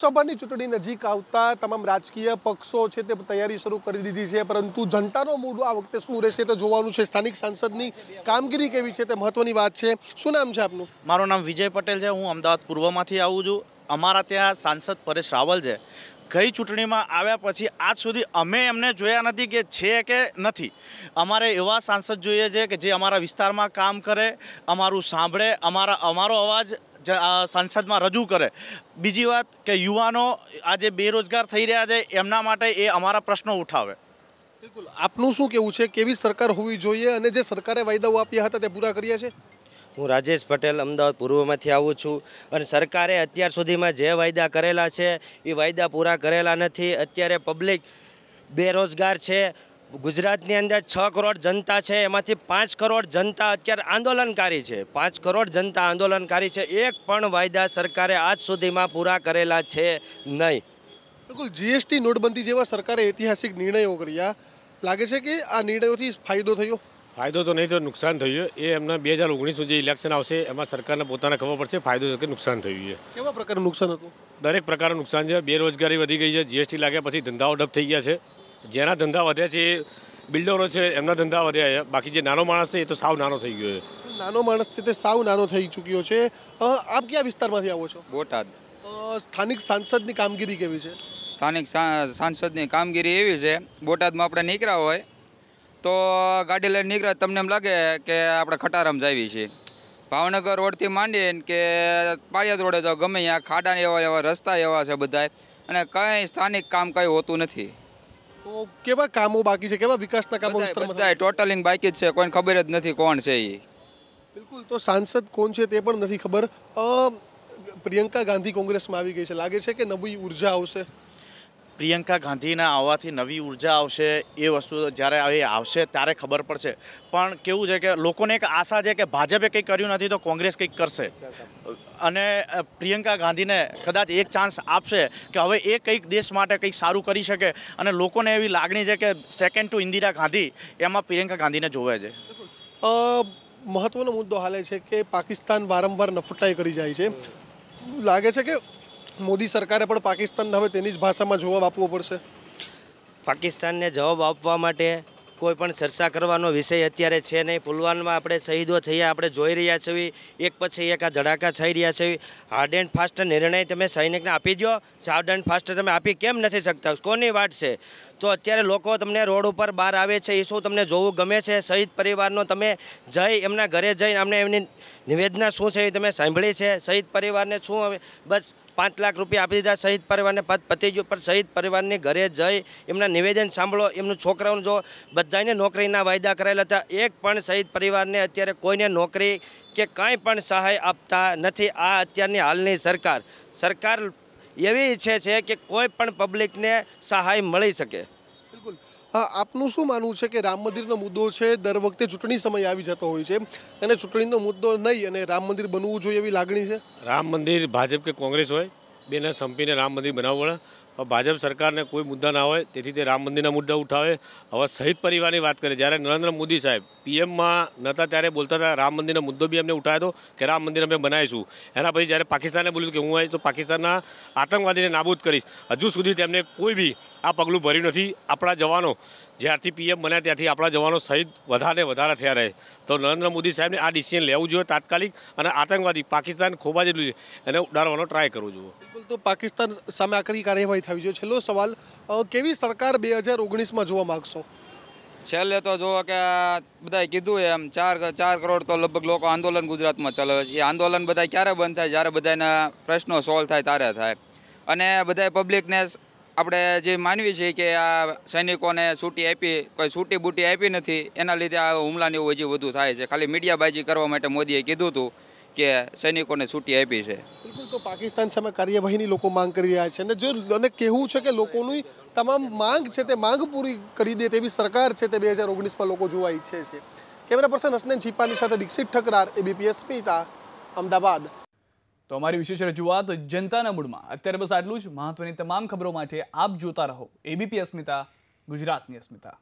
લોકસભાની ચૂંટણી નજીક આવતા તમામ રાજકીય પક્ષો છે તે તૈયારી શરૂ કરી દીધી છે, પરંતુ જનતાનો મૂડ આ વખતે શું રહેશે તે જોવાનું છે। સ્થાનિક સાંસદની કામગીરી કેવી છે તે મહત્વની વાત છે। શું નામ છે આપનું? મારું નામ વિજય પટેલ છે। હું અમદાવાદ પૂર્વમાંથી આવું છું। અમારા ત્યાં સાંસદ પરેશ રાવલ છે। ગઈ ચૂંટણીમાં આવ્યા પછી આજ સુધી અમે એમને જોયા નથી કે છે કે નથી। અમારે એવા સાંસદ જોઈએ છે કે જે અમારા વિસ્તારમાં કામ કરે, અમારું સાંભળે, અમારો અવાજ સંસદમાં રજૂ કરે। બીજી વાત કે યુવાનો આજે બેરોજગાર થઈ રહ્યા છે, એમના માટે એ અમારા પ્રશ્નો ઉઠાવે। બિલકુલ, આપનું શું કહેવું છે? કેવી સરકાર હોવી જોઈએ અને જે સરકારે વાયદાઓ આપ્યા હતા તે પૂરા કર્યા છે? હું રાજેશ પટેલ અમદાવાદ પૂર્વમાંથી આવું છું અને સરકારે અત્યાર સુધીમાં જે વાયદા કરેલા છે એ વાયદા પૂરા કરેલા નથી। અત્યારે પબ્લિક બેરોજગાર છે। ગુજરાતની અંદર 6 કરોડ જનતા છે, એમાંથી 5 કરોડ જનતા અત્યારે આંદોલનકારી છે। 5 કરોડ જનતા આંદોલનકારી છે। એક પણ વાયદા સરકારે આજ સુધીમાં પૂરા કરેલા છે નહીં। બિલકુલ, જીએસટી નોટબંધી જેવા સરકારે ઐતિહાસિક નિર્ણયો કર્યા, લાગે છે કે આ નિર્ણયોથી ફાયદો થયો? ફાયદો તો નહીં, તો નુકસાન થયું। એ એમના 2019નું જે ઇલેક્શન આવશે એમાં સરકારને પોતાને ખબર પડશે ફાયદો છે કે નુકસાન થયું છે। કેવા પ્રકારનું નુકસાન હતું? દરેક પ્રકારનું નુકસાન છે। બેરોજગારી વધી ગઈ છે, જીએસટી લાગ્યા પછી ધંધાઓ ડબ થઈ ગયા છે। જેના ધંધા વધ્યા છે એ બિલ્ડરો છે, એમના ધંધા વધ્યા છે। બાકી જે નાનો માણસ છે એ તો સાવ નાનો થઈ ગયો છે। નાનો માણસ છે તે સાવ નાનો થઈ ચૂક્યો છે। આપ કયા વિસ્તારમાંથી આવો છો? બોટાદ। સ્થાનિક સાંસદની કામગીરી કેવી છે? સ્થાનિક સાંસદની કામગીરી એવી છે, બોટાદમાં આપણે નીકળ્યા હોય તો ગાડી લઈને નીકળ્યા તમને એમ લાગે કે આપણે ખટારામ જાવી છીએ। ભાવનગર રોડથી માંડીને કે પાળિયાદ રોડે તો ગમે ત્યાં ખાડા એવા રસ્તા એવા છે બધાય, અને કંઈ સ્થાનિક કામ કંઈ હોતું નથી। તો કેવા કામો બાકી છે? કેવા વિકાસના કામો બધાય ટોટલિંગ બાકી જ છે, કોઈને ખબર જ નથી કોણ છે એ। બિલકુલ, તો સાંસદ કોણ છે તે પણ નથી ખબર। પ્રિયંકા ગાંધી કોંગ્રેસમાં આવી ગઈ છે, લાગે છે કે નવી ઉર્જા આવશે? પ્રિયંકા ગાંધીના આવવાથી નવી ઉર્જા આવશે એ વસ્તુ જ્યારે એ આવશે ત્યારે ખબર પડશે। પણ કેવું છે કે લોકોને એક આશા છે કે ભાજપે કંઈક કર્યું નથી તો કોંગ્રેસ કંઈક કરશે, અને પ્રિયંકા ગાંધીને કદાચ એક ચાન્સ આપશે કે હવે એ કંઈક દેશ માટે કંઈક સારું કરી શકે, અને લોકોને એવી લાગણી છે કે સેકન્ડ ટુ ઇન્દિરા ગાંધી એમાં પ્રિયંકા ગાંધીને જોવે છે। મહત્વનો મુદ્દો હાલે છે કે પાકિસ્તાન વારંવાર નફટાઈ કરી જાય છે, લાગે છે કે મોદી સરકારે પણ પાકિસ્તાનને હવે તેની જ ભાષામાં જવાબ આપવો પડશે? પાકિસ્તાનને જવાબ આપવા માટે કોઈ પણ ચર્ચા કરવાનો વિષય અત્યારે છે નહીં। પુલવામામાં આપણે શહીદો થયા આપણે જોઈ રહ્યા છીએ, એક પછી એક આ ધડાકા થઈ રહ્યા છે। હાર્ડ એન્ડ ફાસ્ટ નિર્ણય તમે સૈનિકને આપી દો, હાર્ડ એન્ડ ફાસ્ટ તમે આપી કેમ નથી શકતા? કોની વાત છે? તો અત્યારે લોકો તમને રોડ ઉપર બહાર આવે છે એ શું તમને જોવું ગમે છે? શહીદ પરિવારનો તમે જઈ એમના ઘરે જઈને અમને એમની નિવેદના શું છે એ તમે સાંભળી છે? શહીદ પરિવારને શું હવે બસ 5 લાખ રૂપિયા આપી દીધા શહીદ પરિવારને, પતી ગયું, પણ શહીદ પરિવારની ઘરે જઈ એમના નિવેદન સાંભળો, એમનું છોકરાઓને જો બધાને નોકરીના વાયદા કરેલા હતા, એક પણ શહીદ પરિવારને અત્યારે કોઈને નોકરી કે કાંઈ પણ સહાય આપતા નથી। આ અત્યારની હાલની સરકાર એવી ઈચ્છે છે કે કોઈ પણ પબ્લિકને સહાય મળી શકે। બિલકુલ, હા, આપનું શું માનવું છે કે રામ મંદિરનો મુદ્દો છે દર વખતે ચૂંટણી સમય આવી જતો હોય છે, અને ચૂંટણીનો મુદ્દો નહીં અને રામ મંદિર બનવું જોઈએ એવી લાગણી છે? રામ મંદિર ભાજપ કે કોંગ્રેસ હોય બેને સંપીને રામ મંદિર બનાવવું પડે। ભાજપ સરકારને કોઈ મુદ્દા ના હોય તેથી તે રામ મંદિરના મુદ્દા ઉઠાવે। હવે શહીદ પરિવારની વાત કરીએ, જ્યારે નરેન્દ્ર મોદી સાહેબ પીએમમાં નહોતા ત્યારે બોલતા હતા રામ મંદિરનો મુદ્દો બી એમને ઉઠાવ્યો હતો કે રામ મંદિર અમે બનાવીશું। એના પછી જ્યારે પાકિસ્તાને બોલ્યું કે હું આવીશ તો પાકિસ્તાનના આતંકવાદીને નાબૂદ કરીશ, હજુ સુધી તેમને કોઈ બી આ પગલું ભર્યું નથી। આપણા જવાનો જ્યારથી પીએમ બન્યા ત્યાંથી આપણા જવાનો શહીદ વધારે થયા રહે, તો નરેન્દ્ર મોદી સાહેબને આ ડિસિઝન લેવું જોઈએ તાત્કાલિક, અને આતંકવાદી પાકિસ્તાન ખોબા જેટલું છે એને ઉડાડવાનો ટ્રાય કરવો જોઈએ। બિલકુલ, તો પાકિસ્તાન સામે આકરી કાર્યવાહી થવી જોઈએ। છેલ્લો સવાલ, કેવી સરકાર 2019માં જોવા માગશો? છેલ્લે તો જુઓ કે બધાએ કીધું એમ 4 કરોડ તો લગભગ લોકો આંદોલન ગુજરાતમાં ચલાવે છે। એ આંદોલન બધા ક્યારે બંધ થાય? જ્યારે બધાના પ્રશ્નો સોલ્વ થાય ત્યારે થાય। અને બધા પબ્લિકને આપણે જે માનવી છે કે આ સૈનિકોને છૂટી આપી, કોઈ છૂટી બૂટી આપી નથી, એના લીધે આ હુમલાને એવું હજી વધુ થાય છે। ખાલી મીડિયાબાજી કરવા માટે મોદીએ કીધું હતું કે સૈનિકોને છૂટી આપી છે। બિલકુલ, તો પાકિસ્તાન સામે કાર્યવાહીની લોકો માંગ કરી રહ્યા છે, અને કહેવું છે કે લોકોની તમામ માંગ છે તે માંગ પૂરી કરી દે તેવી સરકાર છે તે 2019માં લોકો જોવા ઈચ્છે છે। કેમેરા પર્સન હસનૈન છીપાની સાથે દીક્ષિત ઠકરાર, ABP અસ્મિતા, અમદાવાદ। તો અમારી વિશેષ રજૂઆત જનતાના મૂડમાં અત્યારે બસ આટલું જ। મહત્વની તમામ ખબરો માટે આપ જોતા રહો ABP અસ્મિતા, ગુજરાતની અસ્મિતા।